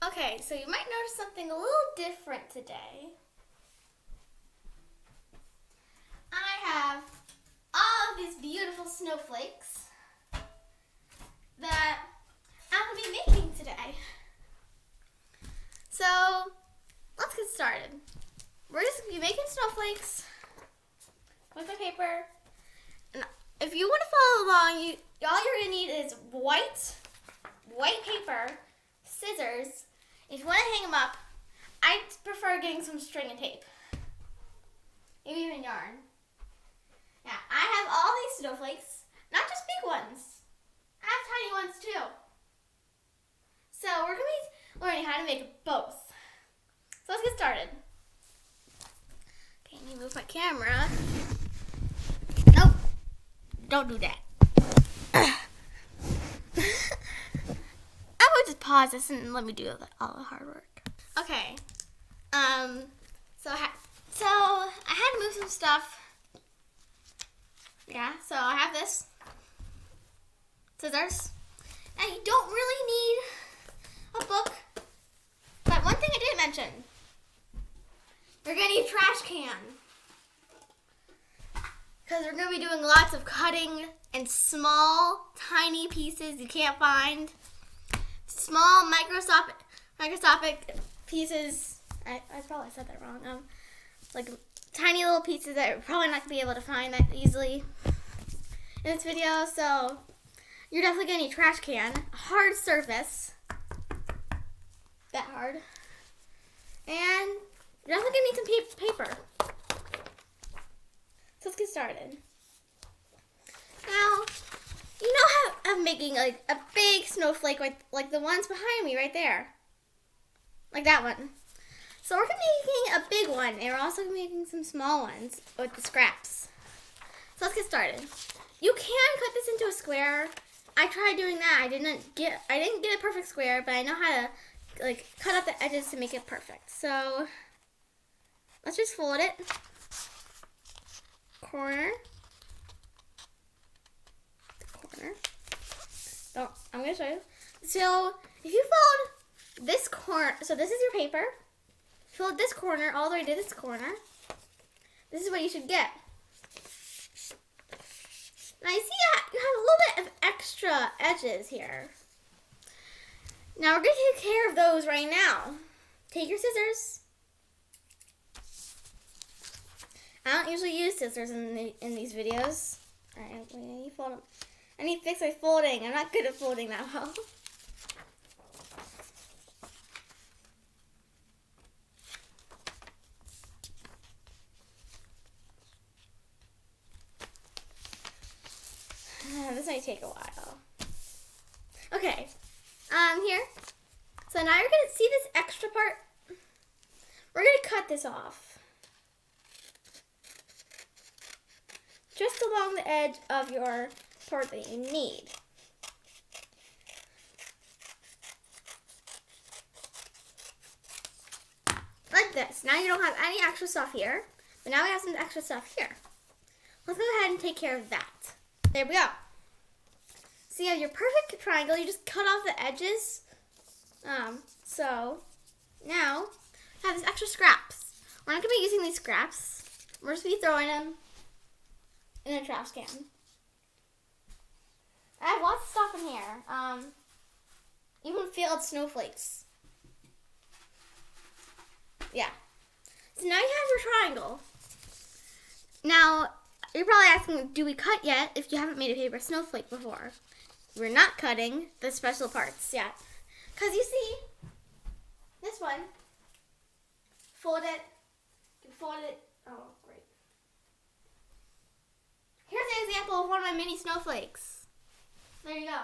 Okay, so you might notice something a little different today. I have all of these beautiful snowflakes that I'm going to be making today. So, let's get started. We're just going to be making snowflakes with my paper. And if you want to follow along, all you're going to need is white paper, scissors. If you want to hang them up, I prefer getting some string and tape. Maybe even yarn. Yeah, I have all these snowflakes, not just big ones. I have tiny ones too. So we're going to be learning how to make both. So let's get started. Okay, let me move my camera. Nope, don't do that. I would just pause this and let me do all the hard work. Okay, so I had to move some stuff. Yeah, so I have this. Scissors. Now you don't really need a book. But one thing I didn't mention. You're going to need a trash can. Because we're going to be doing lots of cutting and small, tiny pieces you can't find. Small, microscopic pieces. I probably said that wrong. Like tiny little pieces that you're probably not going to be able to find that easily in this video. So you're definitely going to need a trash can, a hard surface, that hard, and you're definitely going to need some paper. So let's get started. Now, you know how I'm making like a big snowflake, like the ones behind me right there, like that one. So we're going to be making a big one, and we're also going to be making some small ones with the scraps. So let's get started. You can cut this into a square. I tried doing that. I didn't get a perfect square, but I know how to cut out the edges to make it perfect. So let's just fold it. Corner. Corner. So I'm going to show you. So if you fold this corner, so this is your paper. Fold this corner all the way to this corner. This is what you should get. Now you see you have a little bit of extra edges here. Now we're going to take care of those right now. Take your scissors. I don't usually use scissors in these videos. Alright, I need to fold them. I need to fix my folding. I'm not good at folding that well. This might take a while. Okay, here. So now you're going to see this extra part. We're going to cut this off. Just along the edge of your part that you need. Like this. Now you don't have any extra stuff here, but now we have some extra stuff here. Let's go ahead and take care of that. There we go. So you have your perfect triangle. You just cut off the edges. So now I have these extra scraps. We're not going to be using these scraps. We're just going to be throwing them in a trash can. I have lots of stuff in here. Even field snowflakes. Yeah. So now you have your triangle. Now, you're probably asking, do we cut yet if you haven't made a paper snowflake before? We're not cutting the special parts yet. Because you see, this one, fold it, oh, great. Here's an example of one of my mini snowflakes. There you go.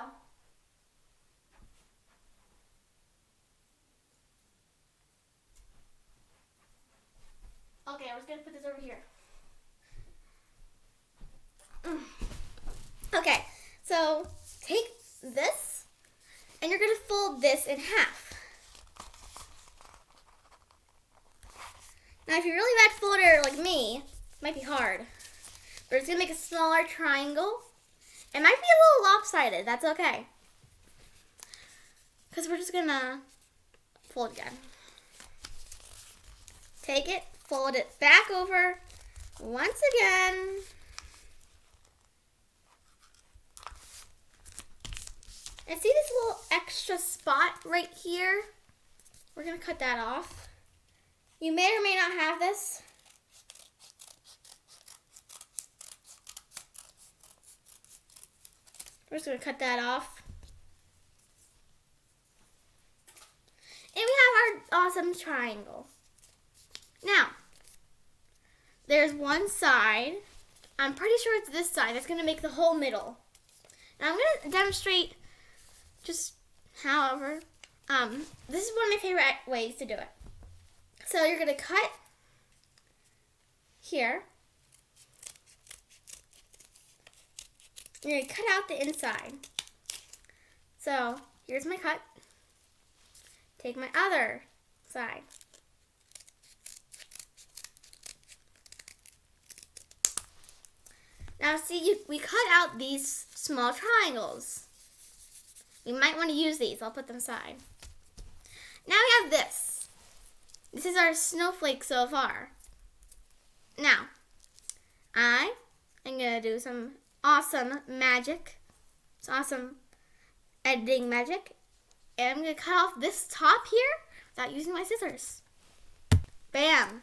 Okay, I was going to put this over here. Okay, so take this, and you're going to fold this in half. Now, if you're a really bad folder like me, it might be hard. But it's going to make a smaller triangle. It might be a little lopsided. That's okay. Because we're just going to fold again. Take it, fold it back over once again. And see this little extra spot right here? We're going to cut that off. You may or may not have this. We're just going to cut that off. And we have our awesome triangle. Now, there's one side. I'm pretty sure it's this side that's going to make the whole middle. Now I'm going to demonstrate just however. This is one of my favorite ways to do it. So you're going to cut here. You're going to cut out the inside. So here's my cut. Take my other side. Now see, we cut out these small triangles. You might want to use these. I'll put them aside. Now we have this. This is our snowflake so far. Now, I am going to do some awesome magic. It's awesome editing magic. And I'm going to cut off this top here without using my scissors. Bam!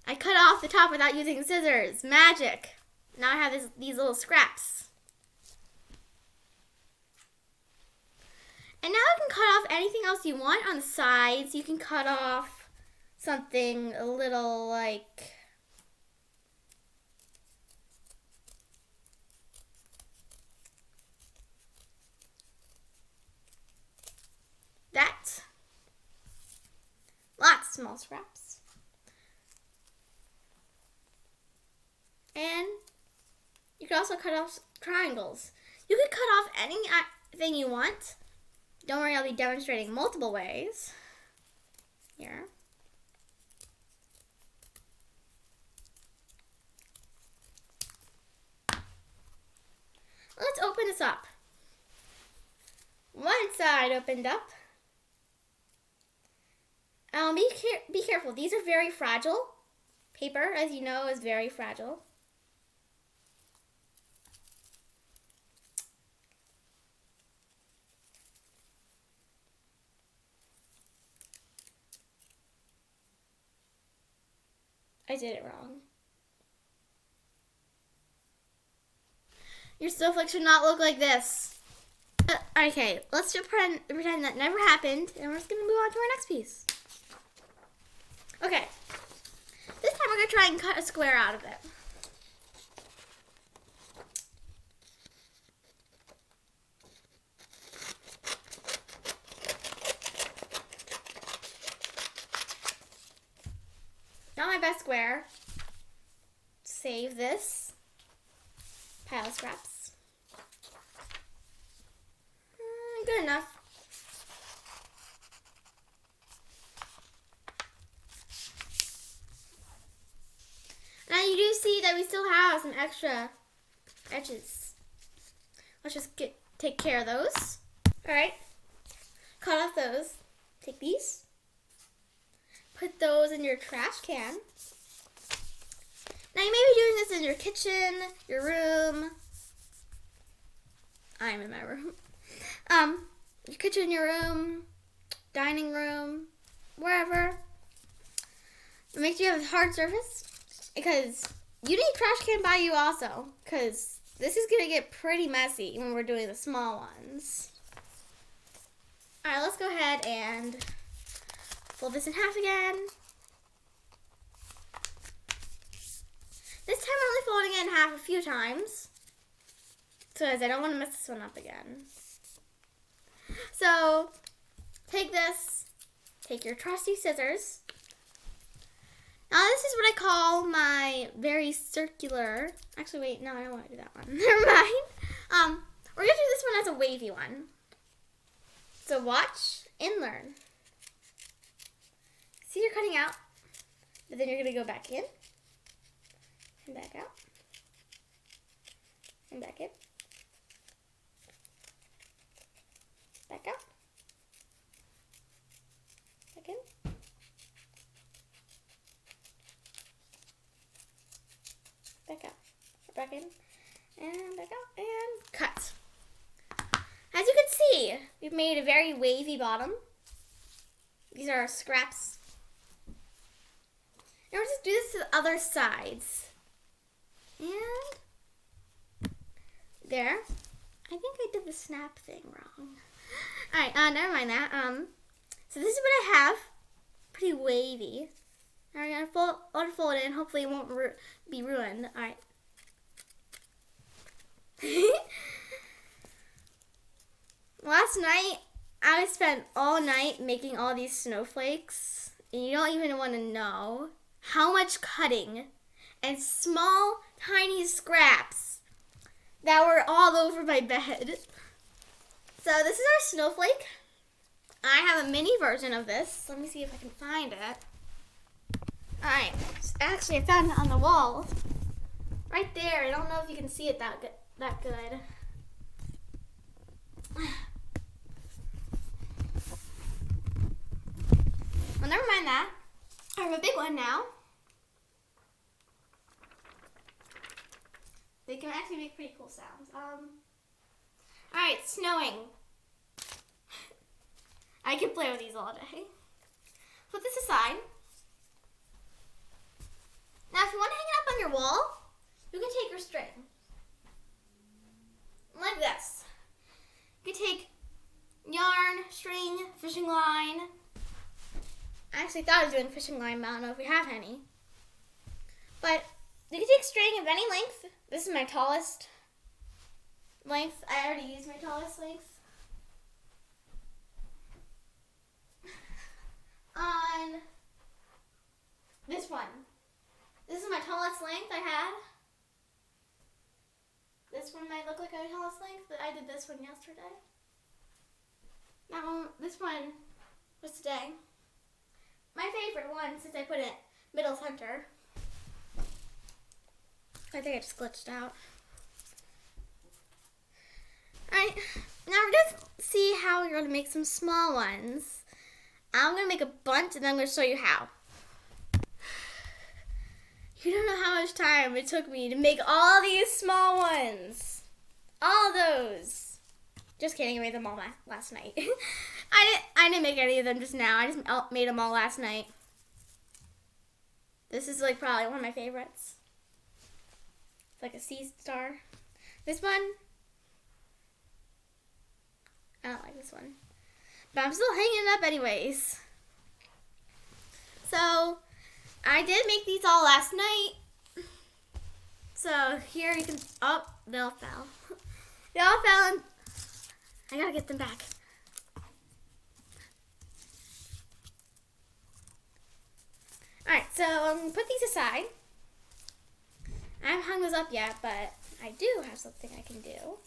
I cut off the top without using scissors. Magic! Now I have these little scraps. And now you can cut off anything else you want on the sides. You can cut off something a little like that. Lots of small scraps. And you can also cut off triangles. You can cut off anything you want. Don't worry, I'll be demonstrating multiple ways. Here. Let's open this up. One side opened up. Be careful. These are very fragile. Paper, as you know, is very fragile. I did it wrong. Your snowflake should not look like this. Okay, let's just pretend that never happened, and we're just going to move on to our next piece. Okay, this time we're going to try and cut a square out of it. Not my best square. Save this pile of scraps. Good enough. Now you do see that we still have some extra edges. Let's just take care of those. Alright. Cut off those. Take these. Put those in your trash can. Now you may be doing this in your kitchen, your room. I'm in my room. Your kitchen, your room, dining room, wherever. Make sure you have a hard surface because you need trash can by you also because this is going to get pretty messy when we're doing the small ones. Alright, let's go ahead and fold this in half again. This time I'm only folding it in half a few times because I don't want to mess this one up again. So, take this, take your trusty scissors. Now this is what I call my very circular, actually wait, no I don't want to do that one, never mind. We're going to do this one as a wavy one. So watch and learn. See you're cutting out, but then you're going to go back in, and back out, and back in, back out, second. And back out and cut. As you can see, we've made a very wavy bottom. These are our scraps. And we're just do this to the other sides. And there. I think I did the snap thing wrong. Alright, never mind that. So this is what I have. Pretty wavy. Now we're gonna unfold it and hopefully it won't be ruined. Alright. Last night, I spent all night making all these snowflakes. And you don't even want to know how much cutting and small, tiny scraps that were all over my bed. So this is our snowflake. I have a mini version of this. Let me see if I can find it. Alright, actually I found it on the wall. Right there. I don't know if you can see it that good. Well, never mind that. I have a big one now. They can actually make pretty cool sounds. Alright, snowing. I can play with these all day. Put this aside. Now, if you want to hang it up on your wall, you can take your string. Like this. You can take yarn, string, fishing line. I actually thought I was doing fishing line, but I don't know if we have any. But you can take string of any length. This is my tallest length. I already used my tallest length. On this one. This is my tallest length I had. This one might look like my tallest length, but I did this one yesterday. That one, this one was today. My favorite one since I put it middle center. I think I just glitched out. Alright, now we're going to see how we're going to make some small ones. I'm going to make a bunch and then I'm going to show you how. You don't know how much time it took me to make all these small ones. All those. Just kidding, I made them all last night. I didn't make any of them just now. I just made them all last night. This is like probably one of my favorites. It's like a sea star. This one, I don't like this one. But I'm still hanging it up anyways. So, I did make these all last night. So, here you can, oh, they all fell. They all fell and I gotta get them back. Alright, so I'm gonna put these aside. I haven't hung those up yet, but I do have something I can do.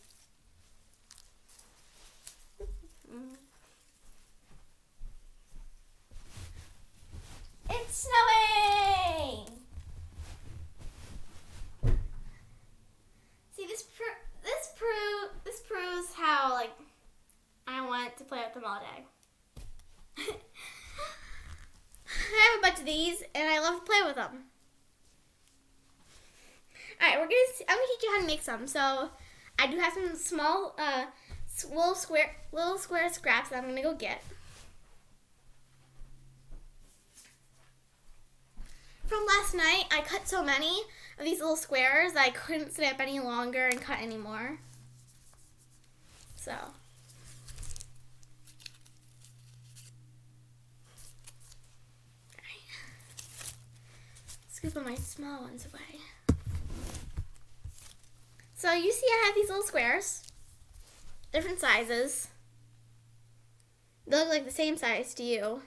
It's snowing! See, this proves how, like, I want to play with them all day. I have a bunch of these, and I love to play with them. Alright, I'm gonna teach you how to make some. So, I do have some small, little square scraps that I'm gonna go get. From last night, I cut so many of these little squares that I couldn't stay up any longer and cut anymore. So. Scoop my small ones away. So you see I have these little squares, different sizes. They look like the same size to you.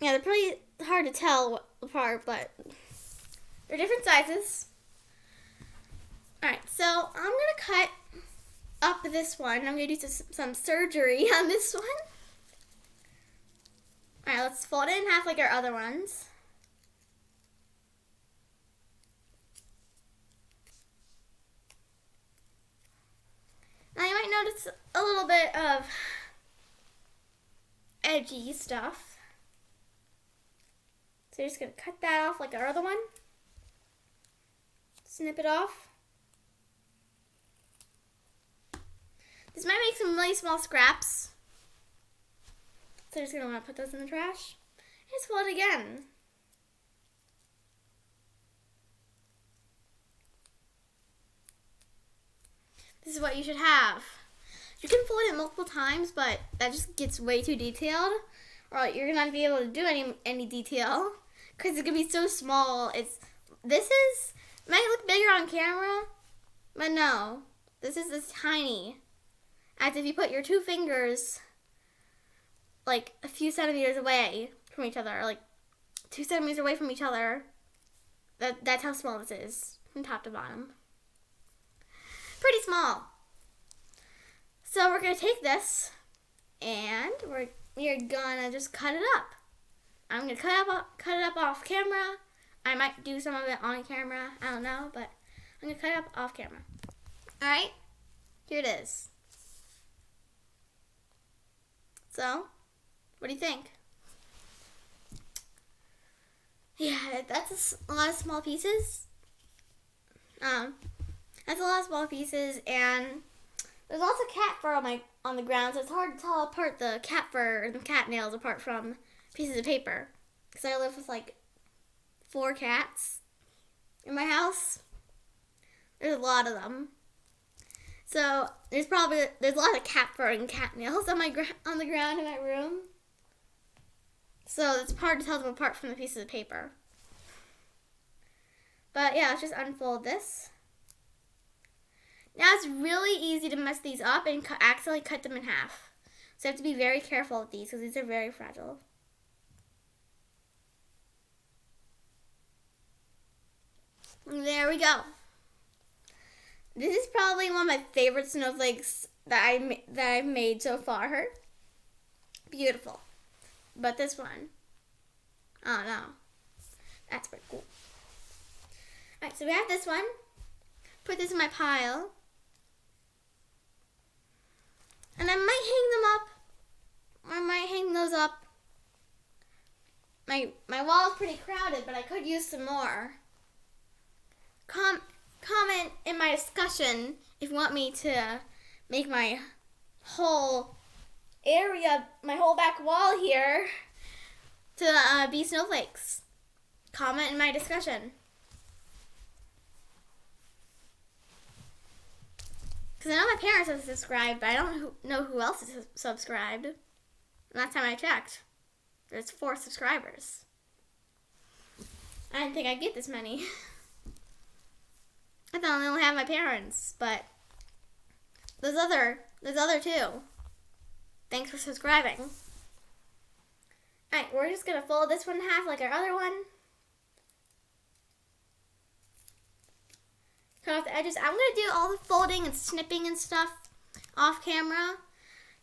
Yeah, they're pretty hard to tell apart, but they're different sizes. Alright, so I'm going to cut up this one. I'm going to do some surgery on this one. Alright, let's fold it in half like our other ones. Now you might notice a little bit of edgy stuff. So you're just going to cut that off like our other one. Snip it off. This might make some really small scraps. So you're just going to want to put those in the trash. And just fold it again. This is what you should have. You can fold it multiple times, but that just gets way too detailed. Or you're not be able to do any detail because it's gonna be so small. This might look bigger on camera, but no, this tiny. As if you put your two fingers like a few centimeters away from each other, like 2 centimeters away from each other. That's how small this is from top to bottom. Pretty small. So we're gonna take this and we're gonna just cut it up. I'm gonna cut it up off camera. I might do some of it on camera. I don't know, but I'm gonna cut it up off camera. All right, here it is. So, what do you think? Yeah, that's a lot of small pieces. That's a lot of small pieces, and there's lots of cat fur on the ground, so it's hard to tell apart the cat fur and the cat nails apart from pieces of paper. Because I live with like 4 cats in my house. There's a lot of them. So there's a lot of cat fur and cat nails on the ground in my room. So it's hard to tell them apart from the pieces of paper. But yeah, let's just unfold this. Now it's really easy to mess these up and accidentally cut them in half. So you have to be very careful with these because these are very fragile. And there we go. This is probably one of my favorite snowflakes that I've made so far. Beautiful. But this one, oh no, that's pretty cool. Alright, so we have this one. Put this in my pile. And I might hang them up. I might hang those up. My wall is pretty crowded, but I could use some more. Comment in my discussion if you want me to make my whole area, my whole back wall here to be snowflakes. Comment in my discussion. Because I know my parents have subscribed, but I don't know who else is subscribed. Last time I checked, there's 4 subscribers. I didn't think I'd get this many. I thought I only have my parents, but there's other 2. Thanks for subscribing. Alright, we're just going to fold this one in half like our other one. Cut off the edges. I'm going to do all the folding and snipping and stuff off camera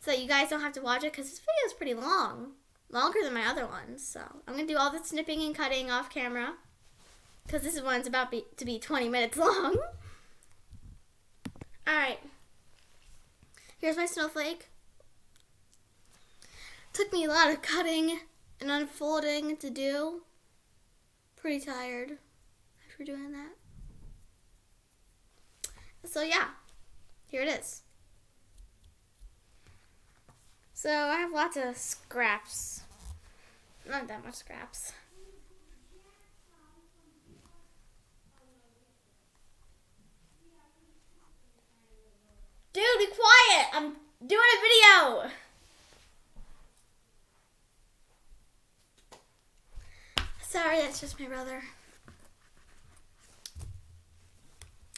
so that you guys don't have to watch it because this video is pretty long. Longer than my other ones. So I'm going to do all the snipping and cutting off camera because this one's about to be 20 minutes long. Alright. Here's my snowflake. Took me a lot of cutting and unfolding to do. Pretty tired after doing that. So yeah, here it is. So I have lots of scraps. Not that much scraps. Dude, be quiet! I'm doing a video! Sorry, that's just my brother.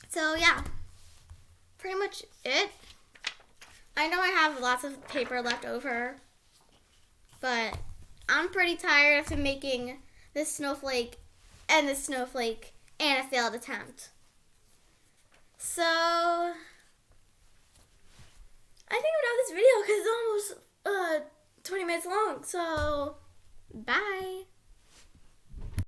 So yeah, pretty much it. I know I have lots of paper left over, but I'm pretty tired after making this snowflake and this snowflake and a failed attempt. So I think I'm done with this video because it's almost 20 minutes long. So bye.